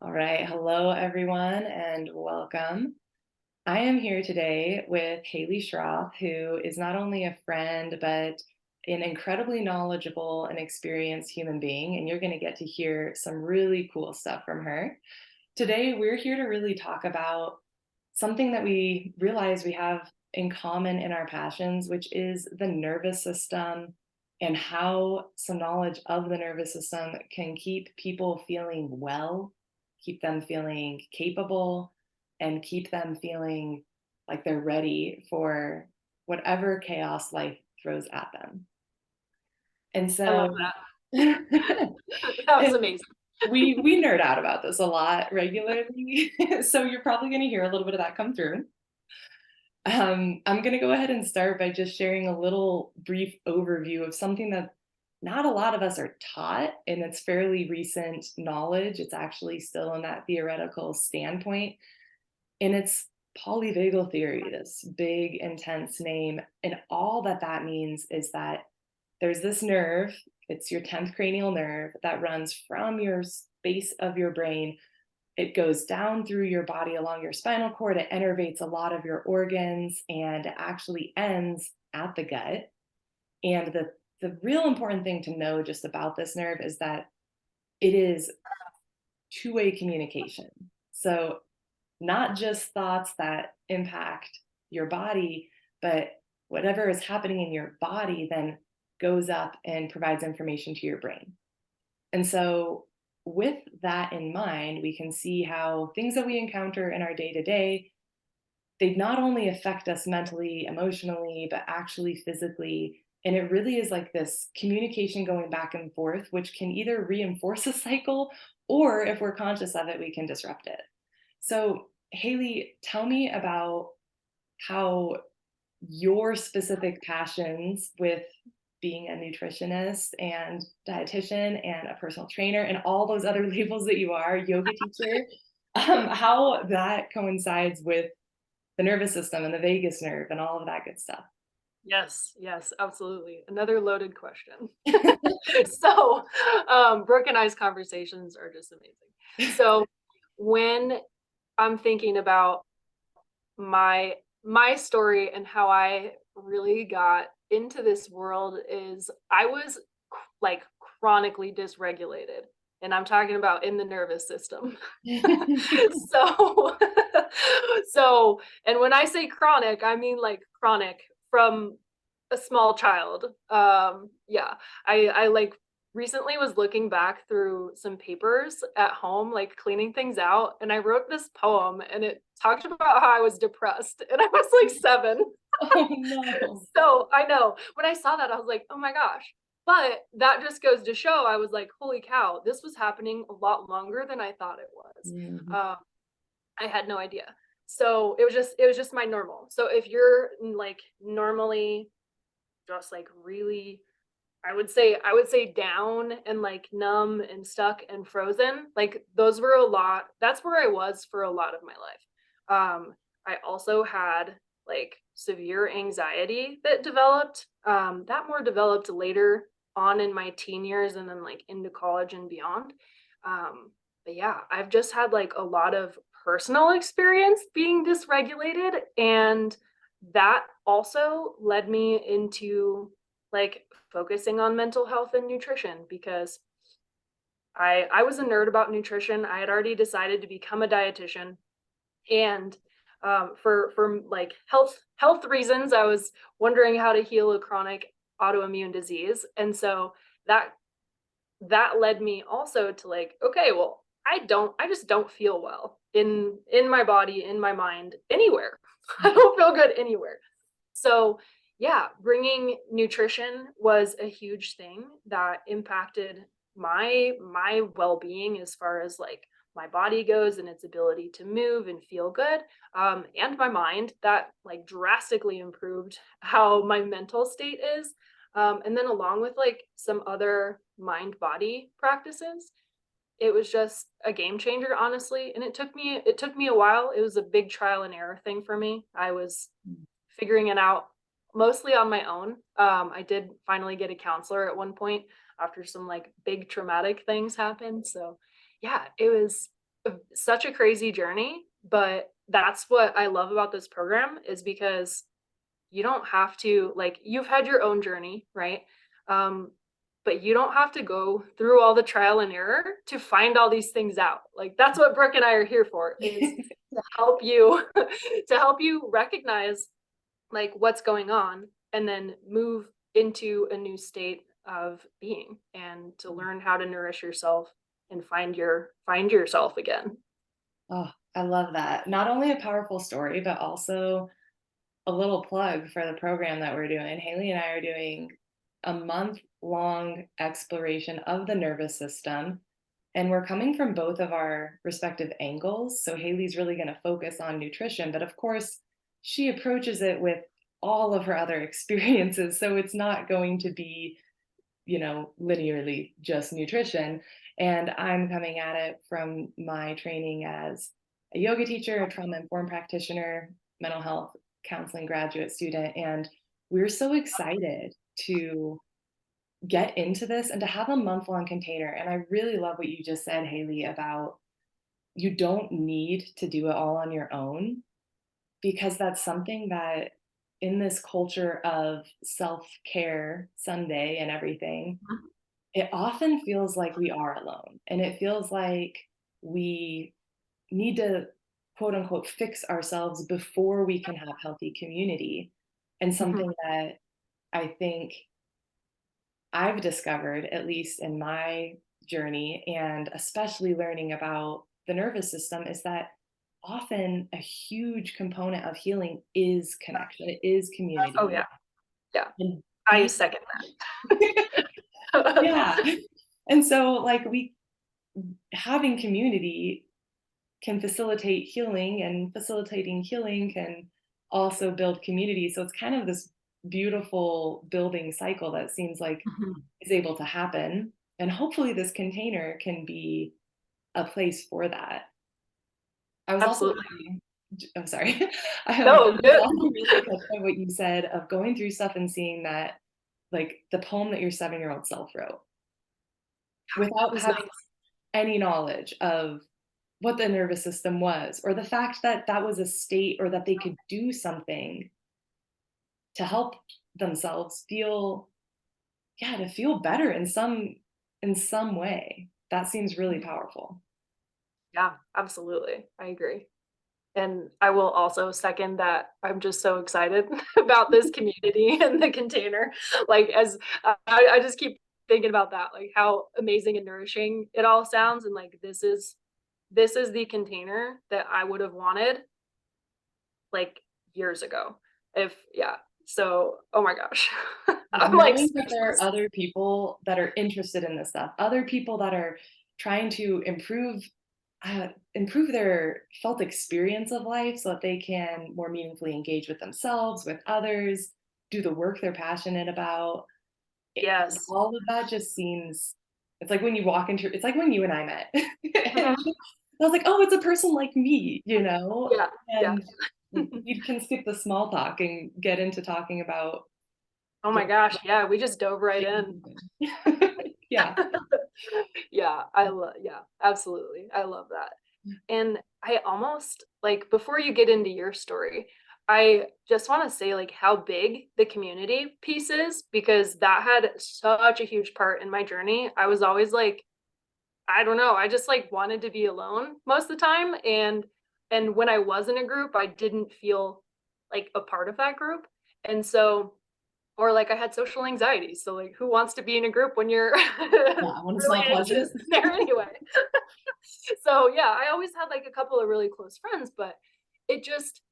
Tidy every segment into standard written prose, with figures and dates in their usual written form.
All right. Hello, everyone, and welcome. I am here today with Haley Schroth, who is not only a friend, but an incredibly knowledgeable and experienced human being. And you're going to get to hear some really cool stuff from her. Today, we're here to really talk about something that we realize we have in common in our passions, which is the nervous system and how some knowledge of the nervous system can keep people feeling well, keep them feeling capable, and keep them feeling like they're ready for whatever chaos life throws at them. And I love so that. That was amazing. we nerd out about this a lot regularly. So you're probably going to hear a little bit of that come through. I'm going to go ahead and start by just sharing a little brief overview of something that not a lot of us are taught, and it's fairly recent knowledge. It's actually still in that theoretical standpoint, and it's polyvagal theory, this big, intense name. And all that that means is that there's this nerve, it's your 10th cranial nerve, that runs from your base of your brain. It goes down through your body along your spinal cord. It innervates a lot of your organs and it actually ends at the gut. And the real important thing to know just about this nerve is that it is two-way communication. So not just thoughts that impact your body, but whatever is happening in your body then goes up and provides information to your brain. And so, with that in mind, we can see how things that we encounter in our day to day, they not only affect us mentally, emotionally, but actually physically. And it really is like this communication going back and forth, which can either reinforce a cycle or if we're conscious of it, we can disrupt it. So, Haley, tell me about how your specific passions with being a nutritionist and dietitian and a personal trainer and all those other labels that you are, yoga teacher, how that coincides with the nervous system and the vagus nerve and all of that good stuff. Yes, yes, absolutely. Another loaded question. So, Brooke and I's conversations are just amazing. So, when I'm thinking about my story and how I really got into this world is I was like chronically dysregulated. And I'm talking about in the nervous system. So and when I say chronic, I mean like chronic from a small child. Yeah. I like recently was looking back through some papers at home, like cleaning things out, and I wrote this poem and it talked about how I was depressed and I was like 7. Oh no. So I know when I saw that, I was like, oh my gosh. But that just goes to show I was like, holy cow, this was happening a lot longer than I thought it was. Mhm. Um, I had no idea. So it was just my normal. So if you're like normally just like really I would say down and like numb and stuck and frozen, like those were a lot. That's where I was for a lot of my life. I also had like severe anxiety that developed. That more developed later on in my teen years and then like into college and beyond. But yeah, I've just had like a lot of personal experience being dysregulated, and that also led me into like focusing on mental health and nutrition because I was a nerd about nutrition. I had already decided to become a dietitian, and for like health reasons, I was wondering how to heal a chronic autoimmune disease, and so that that led me also to like, okay, well, I just don't feel well in my body, in my mind, anywhere. I don't feel good anywhere. So, yeah, bringing nutrition was a huge thing that impacted my well-being as far as like my body goes and its ability to move and feel good, and my mind. That like drastically improved how my mental state is, and then along with like some other mind body practices, it was just a game changer, honestly. And it took me a while. It was a big trial and error thing for me. I was figuring it out mostly on my own. I did finally get a counselor at one point after some like big traumatic things happened. So yeah, it was. such a crazy journey, but that's what I love about this program is because you don't have to like you've had your own journey, right? Um, but you don't have to go through all the trial and error to find all these things out. Like that's what Brooke and I are here for is to help you to help you recognize like what's going on and then move into a new state of being and to learn how to nourish yourself and find yourself again. Oh, I love that. Not only a powerful story, but also a little plug for the program that we're doing. Haley and I are doing a month-long exploration of the nervous system, and we're coming from both of our respective angles. So Haley's really going to focus on nutrition, but of course, she approaches it with all of her other experiences. So it's not going to be, linearly just nutrition. And I'm coming at it from my training as a yoga teacher, a trauma informed practitioner, mental health counseling graduate student. And we're so excited to get into this and to have a month long container. And I really love what you just said, Haley, about you don't need to do it all on your own, because that's something that in this culture of self care Sunday and everything, Mhm. it often feels like we are alone. And it feels like we need to quote unquote fix ourselves before we can have healthy community. And Mhm. something that I think I've discovered, at least in my journey, and especially learning about the nervous system, is that often a huge component of healing is connection, it is Oh community. yeah. Yeah. And I being, second that. yeah. And so, like, we having community can facilitate healing, and facilitating healing can also build community. So it's kind of this beautiful building cycle that seems like Mhm. is able to happen. And hopefully, this container can be a place for that. I was also Absolutely. really, I'm sorry. No, Was good. also really touched by what you said of going through stuff and seeing that, like the poem that your 7-year-old self wrote, That without was nice. having any knowledge of what the nervous system was, or the fact that that was a state, or that they could do something to help themselves feel, yeah, to feel better in some way. That seems really powerful. Yeah, absolutely. I agree. And I will also second that I'm just so excited about this community and the container. Like as I just keep thinking about that, like how amazing and nourishing it all sounds. And like this is the container that I would have wanted like years ago. If yeah. So oh my gosh. I'm like Knowing that there are speechless. other people that are interested in this stuff, other people that are trying to improve their felt experience of life so that they can more meaningfully engage with themselves, with others, do the work they're passionate about. Yes. All of that just seems, it's like when you walk into, it's like when you and I met. And Mhm. I was like, oh, it's a person like me, you know? Yeah. Yeah. And we can skip the small talk and get into talking about Oh the my gosh. Yeah. We just dove right in. yeah. Yeah, yeah, absolutely. I love that. And I almost like before you get into your story, I just want to say like how big the community piece is because that had such a huge part in my journey. I was always like, I don't know, I just like wanted to be alone most of the time and when I was in a group, I didn't feel like a part of that group. And so or like I had social anxiety. So like who wants to be in a group when you're Yeah, when really small anxious pauses. in there anyway? So yeah, I always had like a couple of really close friends, but it just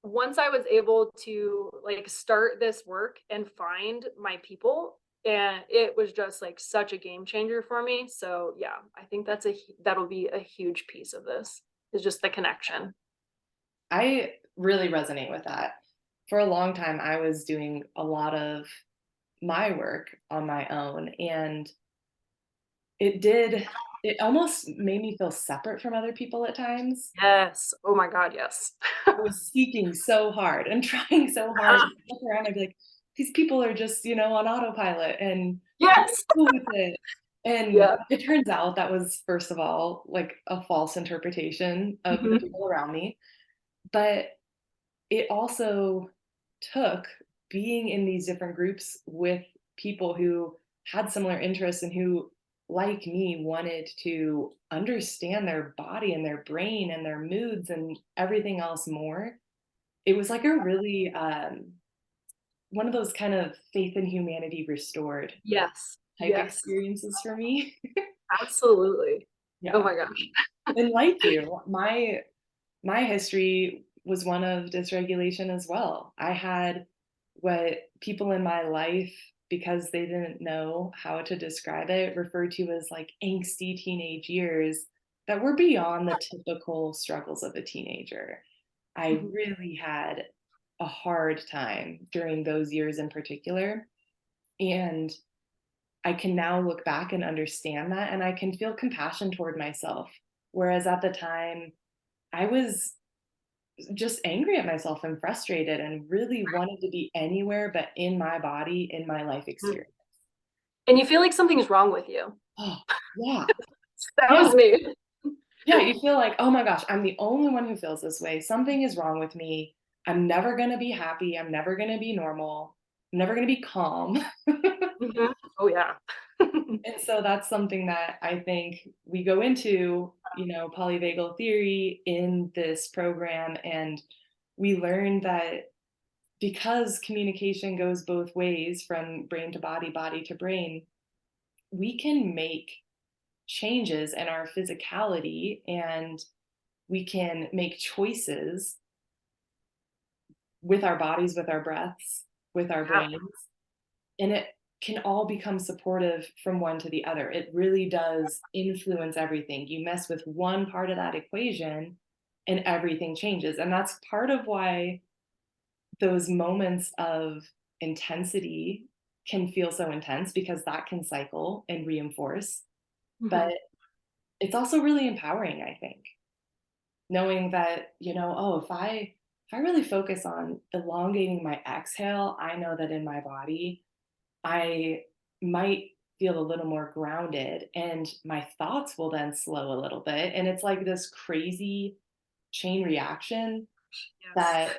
once I was able to like start this work and find my people and it was just like such a game changer for me. So yeah, I think that'll be a huge piece of this is just the connection. I really resonate with that. For a long time, I was doing a lot of my work on my own, and it did, it almost made me feel separate from other people at times. Yes. Oh my God, yes. I was seeking so hard and trying so hard to look around. I'd be like, these people are just, on autopilot and they're Yes. cool with it. And Yeah. it turns out that was, first of all, like a false interpretation of the Mhm. people around me. But it also took being in these different groups with people who had similar interests and who, like me, wanted to understand their body and their brain and their moods and everything else more. It was like a really one of those kind of faith in humanity restored Yes. type Yes. experiences for me. Absolutely. Oh Yeah. my gosh. And like you, my history was one of dysregulation as well. I had what people in my life, because they didn't know how to describe it, referred to as like angsty teenage years that were beyond the typical struggles of a teenager. I Mhm. really had a hard time during those years in particular. And I can now look back and understand that, and I can feel compassion toward myself. Whereas at the time, I was just angry at myself and frustrated and really wanted to be anywhere but in my body, in my life Mhm. experience. And you feel like something's wrong with you. Oh, yeah. That Yeah. was me. Yeah. You feel like, oh my gosh, I'm the only one who feels this way. Something is wrong with me. I'm never going to be happy. I'm never going to be normal. I'm never going to be calm. Mhm. Oh, yeah. And so that's something that I think we go into, polyvagal theory in this program. And we learn that because communication goes both ways from brain to body, body to brain, we can make changes in our physicality and we can make choices with our bodies, with our breaths, with our Yeah, brains. And it can all become supportive from one to the other. It really does influence everything. You mess with one part of that equation and everything changes. And that's part of why those moments of intensity can feel so intense because that can cycle and reinforce. But mhm. it's also really empowering, I think, knowing that, oh, if I really focus on elongating my exhale, I know that in my body, I might feel a little more grounded and my thoughts will then slow a little bit. And it's like this crazy chain reaction Yes. that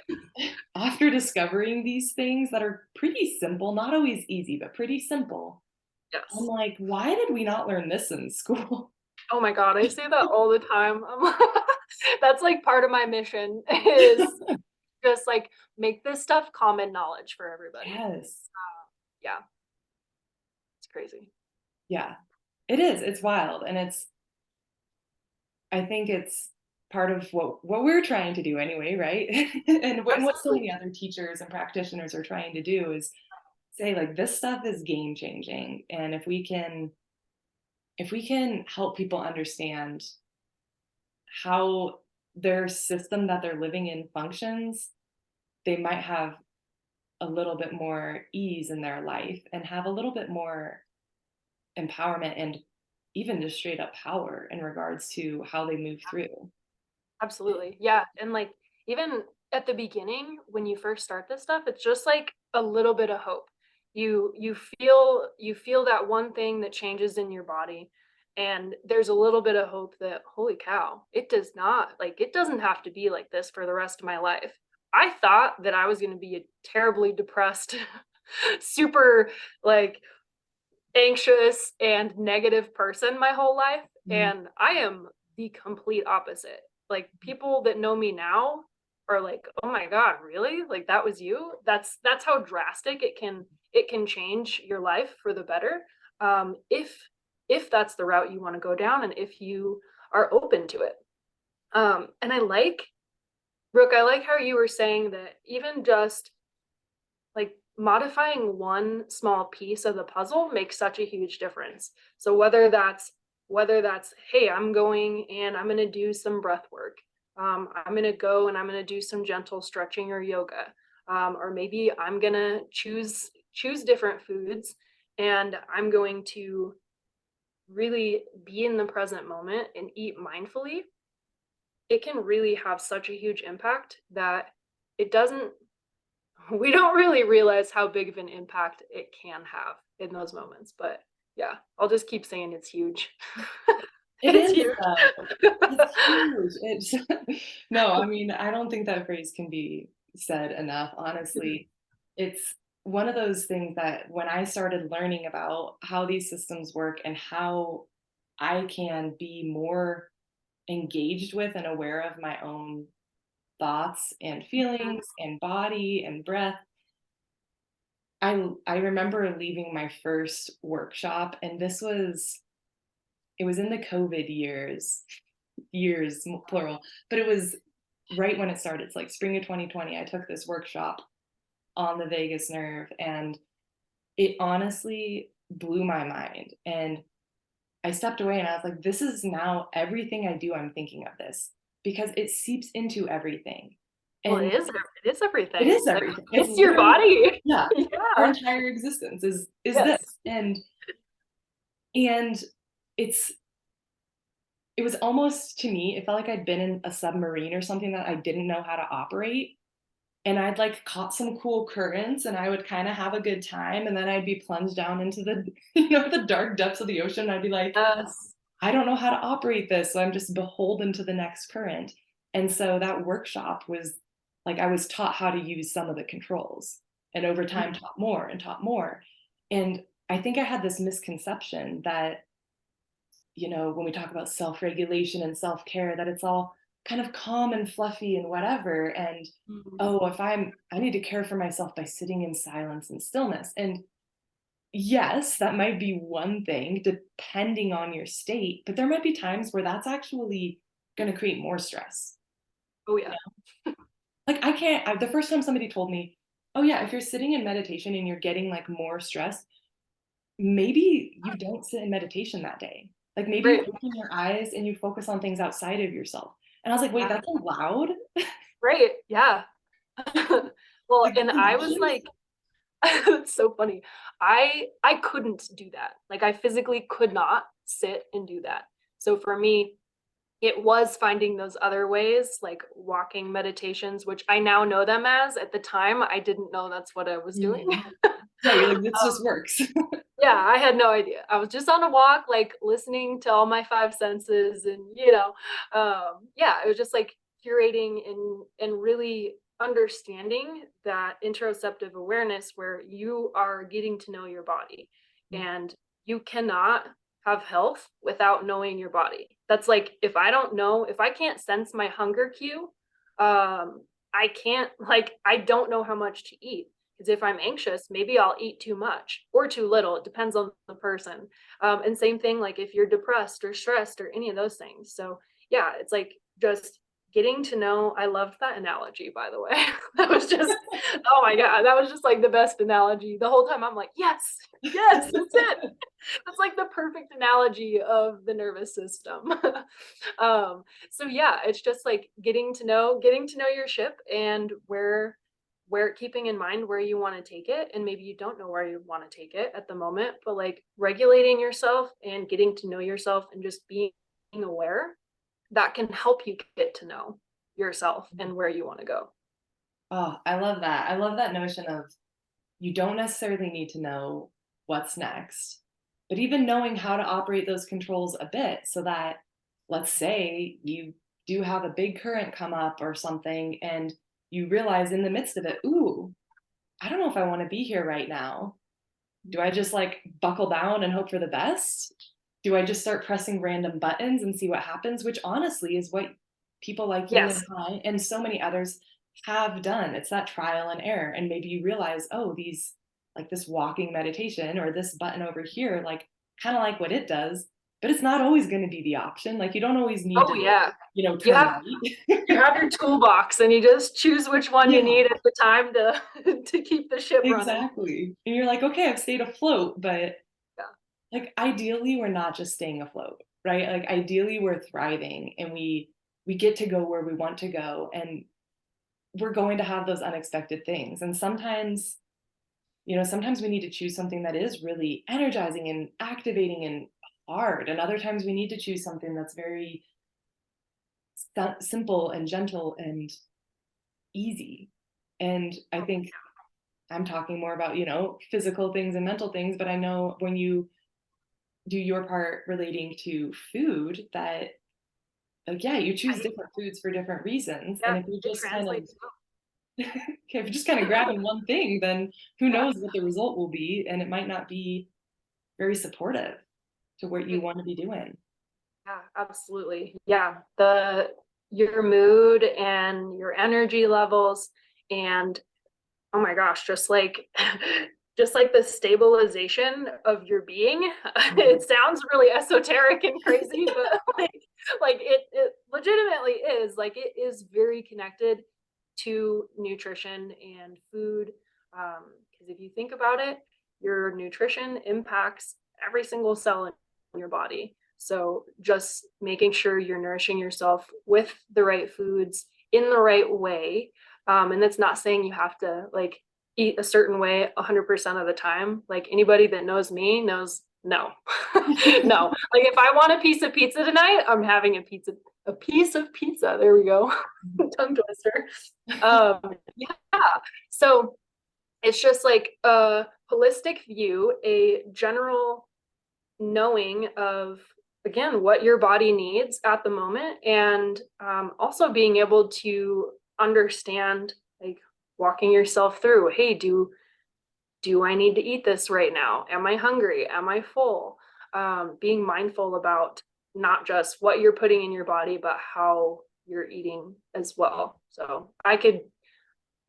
after discovering these things that are pretty simple, not always easy, but pretty simple, I'm Yes. like, why did we not learn this in school? Oh my god, I say that all the time. That's, like, part of my mission is just, like, make this stuff common knowledge for everybody. Yes. Yeah, it's crazy. Yeah. It is. It's wild. And I think it's part of what we're trying to do anyway, right? And what so Absolutely. many other teachers and practitioners are trying to do is say like this stuff is game changing. And if we can help people understand how their system that they're living in functions, they might have a little bit more ease in their life and have a little bit more empowerment and even just straight up power in regards to how they move through. Absolutely. Yeah, and, like, even at the beginning, when you first start this stuff, it's just, like, a little bit of hope. You feel that one thing that changes in your body, and there's a little bit of hope that, "Holy cow, it doesn't have to be like this for the rest of my life." I thought that I was gonna be a terribly depressed, super, like, anxious and negative person my whole life, Mm, and I am the complete opposite. Like, people that know me now are like, "Oh my god, really? Like, that was you?" That's how drastic it can change your life for the better, if that's the route you wanna go down and if you are open to it. And I like how you were saying that even just like modifying one small piece of the puzzle makes such a huge difference. So whether that's hey, I'm going and I'm going to do some breath work. I'm going to go and I'm going to do some gentle stretching or yoga. Or maybe I'm going to choose different foods and I'm going to really be in the present moment and eat mindfully. It can really have such a huge impact that it doesn't we don't really realize how big of an impact it can have in those moments, but Yeah, I'll just keep saying it's huge. It It's is huge. though. It's huge. It's no, I mean, I don't think that phrase can be said enough, Mhm. honestly. It's one of those things that when I started learning about how these systems work and how I can be more engaged with and aware of my own thoughts and Mhm. feelings and body and breath. I remember leaving my first workshop, and it was in the COVID years, years plural, but it was right when it started. It's like spring of 2020. I took this workshop on the vagus nerve, and it honestly blew my mind. And I stepped away and I was like, this is now everything I do. I'm thinking of this because it seeps into everything. Well, And it is it everything. is Like, everything. It's it's your literally, body. yeah, our Yeah. entire existence is this. Yes. And it's it was almost to me, it felt like I'd been in a submarine or something that I didn't know how to operate. And I'd like caught some cool currents and I would kind of have a good time. And then I'd be plunged down into the, the dark depths of the ocean. I'd be like, Yes. I don't know how to operate this. So I'm just beholden to the next current. And so that workshop was like, I was taught how to use some of the controls and over time Mhm. taught more and taught more. And I think I had this misconception that, when we talk about self-regulation and self-care, that it's all kind of calm and fluffy and whatever. And Mhm. oh, I need to care for myself by sitting in silence and stillness. And yes, that might be one thing depending on your state, but there might be times where that's actually going to create more stress. Oh, You yeah. know? Like the first time somebody told me, oh yeah, if you're sitting in meditation and you're getting like more stress, maybe you don't sit in meditation that day. Like maybe you Right. open your eyes and you focus on things outside of yourself. And I was like, wait, Yeah. that's allowed? Right. Yeah. Well, Like and that's an I was option? like, it's so funny. I couldn't do that. Like, I physically could not sit and do that. So for me, it was finding those other ways, like walking meditations, which I now know them as. At the time, I didn't know that's what I was doing. Mhm. Yeah, you're like, this just works. Yeah, I had no idea. I was just on a walk, like, listening to all my 5 senses and, yeah, it was just, like, curating and really understanding that interoceptive awareness where you are getting to know your body, and you cannot have health without knowing your body. That's like, if I can't sense my hunger cue, I can't, like, I don't know how much to eat. Because if I'm anxious, maybe I'll eat too much or too little. It depends on the person. And same thing, like if you're depressed or stressed or any of those things. So yeah, it's like just getting to know. I loved that analogy, by the way. That was just, oh my God, that was just like the best analogy. The whole time I'm like, yes, yes, that's it. That's like the perfect analogy of the nervous system. So yeah, it's just like getting to know your ship and where keeping in mind where you want to take it, and maybe you don't know where you want to take it at the moment, but like regulating yourself and getting to know yourself and just being aware, that can help you get to know yourself and where you want to go. Oh, I love that. I love that notion of you don't necessarily need to know what's next, but even knowing how to operate those controls a bit so that, let's say, you do have a big current come up or something, and you realize in the midst of it, ooh, I don't know if I want to be here right now. Do I just like buckle down and hope for the best? Do I just start pressing random buttons and see what happens? Which honestly is what people like you and Yes. I and so many others have done. It's that trial and error. And maybe you realize, oh, like this walking meditation or this button over here, like kind of like what it does, but it's not always going to be the option. Like you don't always need Oh to, yeah. You turn have right. you have your toolbox and you just choose which one you Yeah, need at the time to to keep the ship running. exactly. And you're like, okay, I've stayed afloat, but Yeah. like ideally we're not just staying afloat, right? Like ideally we're thriving and we get to go where we want to go, and we're going to have those unexpected things. And sometimes we need to choose something that is really energizing and activating and hard, and other times we need to choose something that's very simple and gentle and easy. And I think I'm talking more about, physical things and mental things, but I know when you do your part relating to food that, like, yeah, you choose I, different foods for different reasons. And yeah, if you it just kind of, translates well. if you're just kind of grabbing one thing, then who Yeah, knows what the result will be. And it might not be very supportive to what you right. want to be doing. Yeah, absolutely. Yeah, the your mood and your energy levels and oh my gosh, just like just like the stabilization of your being. Mhm. It sounds really esoteric and crazy, but like it legitimately is. Like it is very connected to nutrition and food. Because if you think about it, your nutrition impacts every single cell in your body. So just making sure you're nourishing yourself with the right foods in the right way. And that's not saying you have to like eat a certain way 100% of the time. Like anybody that knows me knows no. No. Like if I want a piece of pizza tonight, I'm having a piece of pizza. There we go. Tongue twister. Yeah. So it's just like a holistic view, a general knowing of again what your body needs at the moment, and also being able to understand like walking yourself through, hey, do I need to eat this right now? Am I hungry? Am I full? Being mindful about not just what you're putting in your body, but how you're eating as well. So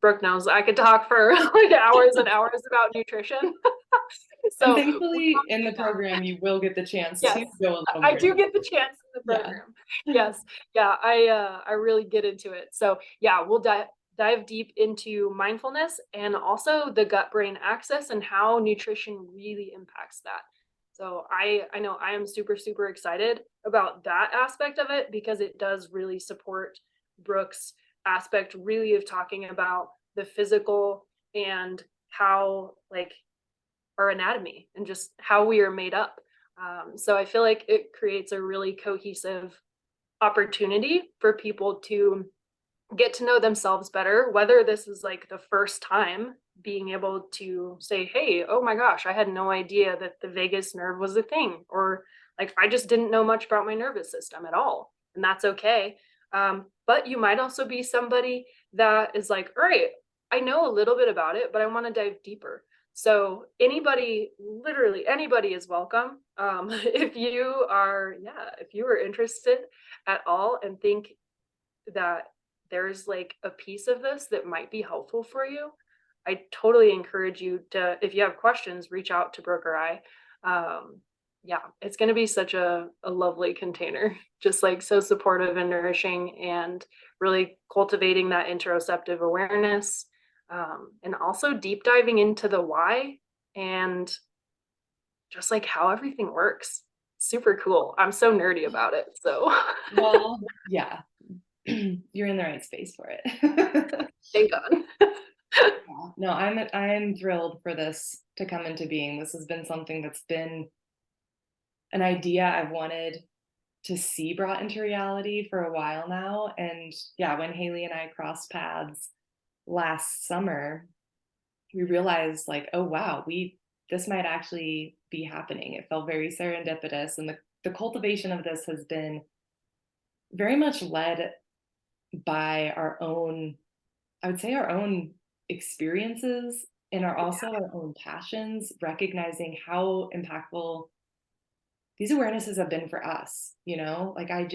Brooke knows I could talk for like hours and hours about nutrition. And So thankfully, in the program, you will get the chance yes, to go a little I more. do get the chance in the Yeah. program. Yes. Yeah, I really get into it. So, yeah, we'll dive deep into mindfulness and also the gut brain axis and how nutrition really impacts that. So, I know I am super excited about that aspect of it because it does really support Brooke's aspect really of talking about the physical and how like our anatomy and just how we are made up. So I feel like it creates a really cohesive opportunity for people to get to know themselves better, whether this is like the first time being able to say, hey, oh my gosh, I had no idea that the vagus nerve was a thing, or like I just didn't know much about my nervous system at all. And that's okay. But you might also be somebody that is like, all right, I know a little bit about it, but I want to dive deeper. So anybody, literally anybody is welcome. If you are, yeah, if you are interested at all and think that there's like a piece of this that might be helpful for you, I totally encourage you to, if you have questions, reach out to Brooke or I. Yeah, it's going to be such a lovely container, just like so supportive and nourishing and really cultivating that interoceptive awareness. And also deep diving into the why and just like how everything works. Super cool. I'm so nerdy about it. So Well, yeah, you're in the right space for it. thank God. Yeah. No, I'm thrilled for this to come into being. This has been something that's been an idea I've wanted to see brought into reality for a while now. And yeah, when Haley and I crossed paths last summer, we realized like, oh wow, we this might actually be happening. It felt very serendipitous. And the cultivation of this has been very much led by our own, I would say our own experiences and are also our own passions, recognizing how impactful these awarenesses have been for us, you know? Like I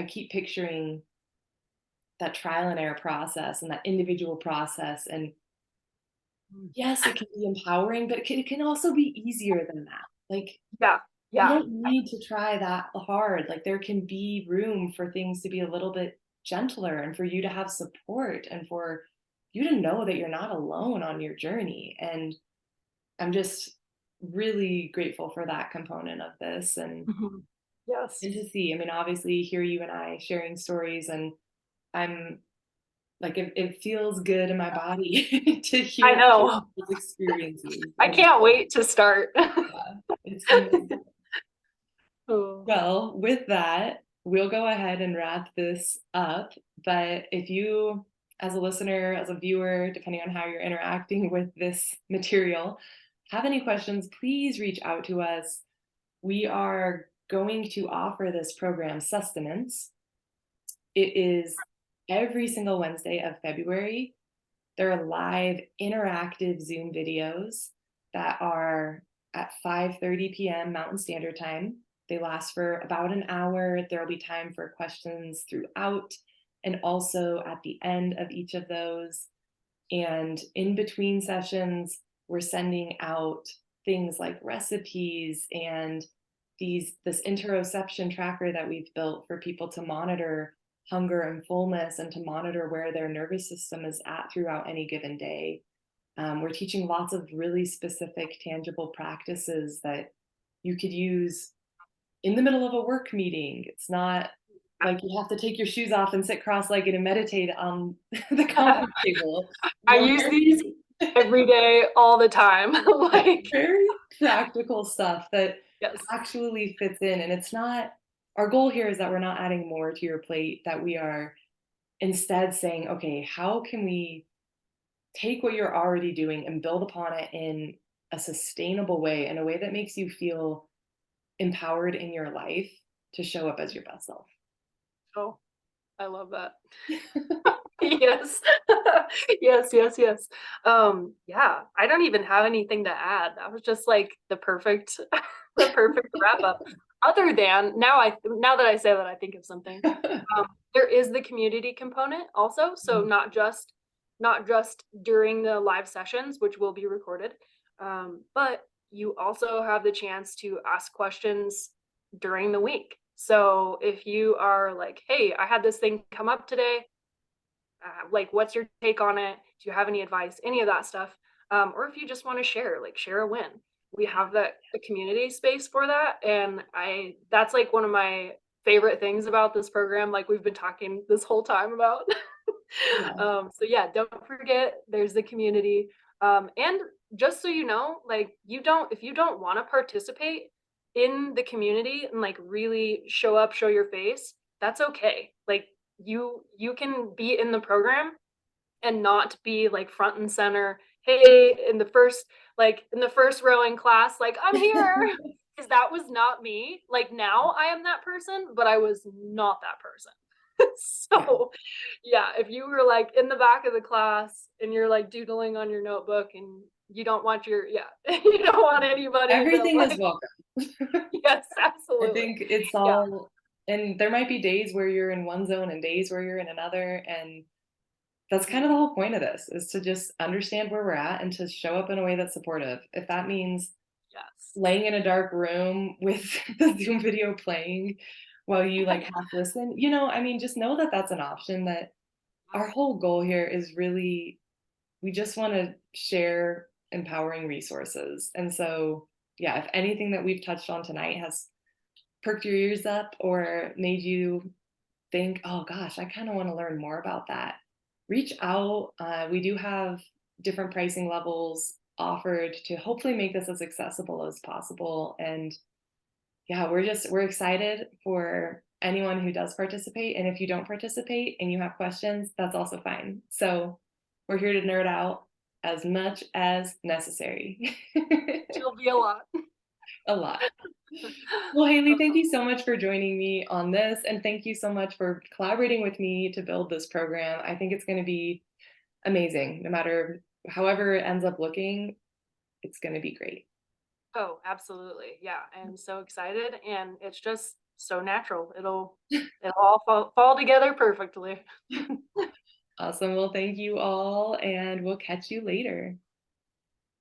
keep picturing that trial and error process and that individual process. And yes, it can be empowering, but it can also be easier than that. Like Yeah, you yeah, don't need to try that hard. Like there can be room for things to be a little bit gentler and for you to have support and for you to know that you're not alone on your journey. And I'm just really grateful for that component of this mhm. Yes. and to see. I mean, obviously, here you and I sharing stories, and I'm like, it feels good in my body to I hear other know. people's experiences. I And can't wait to start. yeah, it's amazing. Oh, Well, with that, we'll go ahead and wrap this up. But if you, as a listener, as a viewer, depending on how you're interacting with this material, have any questions, please reach out to us. we are going to offer this program, Sustenance. It is every single Wednesday of February. There are live interactive Zoom videos that are at 5:30 p.m. Mountain Standard Time. They last for about an hour. There will be time for questions throughout and also at the end of each of those. And in between sessions, we're sending out things like recipes and this interoception tracker that we've built for people to monitor hunger and fullness and to monitor where their nervous system is at throughout any given day. We're teaching lots of really specific, tangible practices that you could use in the middle of a work meeting. It's not like you have to take your shoes off and sit cross-legged and meditate on the conference table. I We're use these every day, all the time. Like, very practical stuff that yes. actually fits in. And it's not, our goal here is that we're not adding more to your plate, that we are instead saying, okay, how can we take what you're already doing and build upon it in a sustainable way, in a way that makes you feel empowered in your life to show up as your best self. Oh, I love that. Yes. Yes, yes, yes. Yeah, I don't even have anything to add. That was just like the perfect the perfect wrap up. Other than now that I say that, I think of something. There is the community component also, so not just during the live sessions, which will be recorded, but you also have the chance to ask questions during the week. So if you are like, hey, I had this thing come up today, like, what's your take on it? Do you have any advice? Any of that stuff. Or if you just want to share, like, share a win. We have the community space for that. And that's like one of my favorite things about this program, like we've been talking this whole time about. Yeah. So yeah, don't forget there's the community. And just so you know, like, if you don't want to participate in the community and like really show up, show your face, that's okay. Like, you can be in the program and not be like front and center, hey, in the first row in class, like, I'm here. Because that was not me. Like, now I am that person, but I was not that person. Yeah. So yeah, if you were like in the back of the class and you're like doodling on your notebook and you don't want you don't want anybody to Everything is like, welcome. yes, I absolutely. think it's Yeah. all, and there might be days where you're in one zone and days where you're in another. And that's kind of the whole point of this, is to just understand where we're at and to show up in a way that's supportive. If that means Yes. laying in a dark room with the Zoom video playing while you like half listen, I mean, just know that that's an option. That our whole goal here is really, we just want to share empowering resources. And so, yeah, if anything that we've touched on tonight has perked your ears up or made you think, oh gosh, I kind of want to learn more about that, reach out. We do have different pricing levels offered to hopefully make this as accessible as possible. And yeah, we're excited for anyone who does participate. And if you don't participate and you have questions, that's also fine. So we're here to nerd out as much as necessary. It'll be a lot. A lot. Well, Haley, thank you so much for joining me on this. And thank you so much for collaborating with me to build this program. I think it's going to be amazing. No matter however it ends up looking, it's going to be great. Oh, absolutely. Yeah, I'm so excited and it's just so natural. It'll all fall together perfectly. Awesome. Well, thank you all, and we'll catch you later.